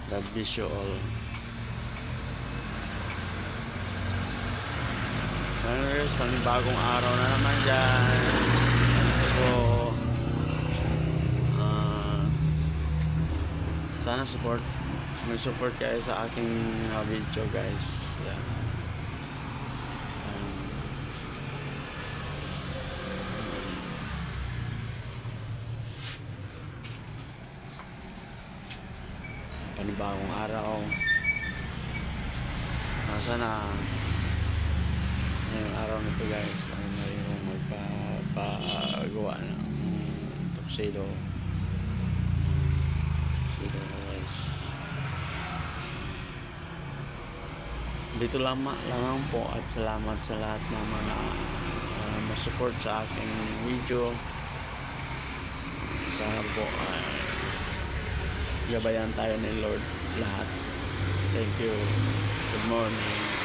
God bless you all. Anyways, panibagong araw na naman dyan. Ito po. Sana mag-support kayo sa aking video guys. Yeah. Panibagong araw. Sana ngayong araw nito guys ay mayroong magpapagawa ng tuxedo guys. Dito lamang po at salamat sa lahat ng mga masupport sa aking video. Sana po gabayan tayo ni Lord lahat. Thank you. Good morning.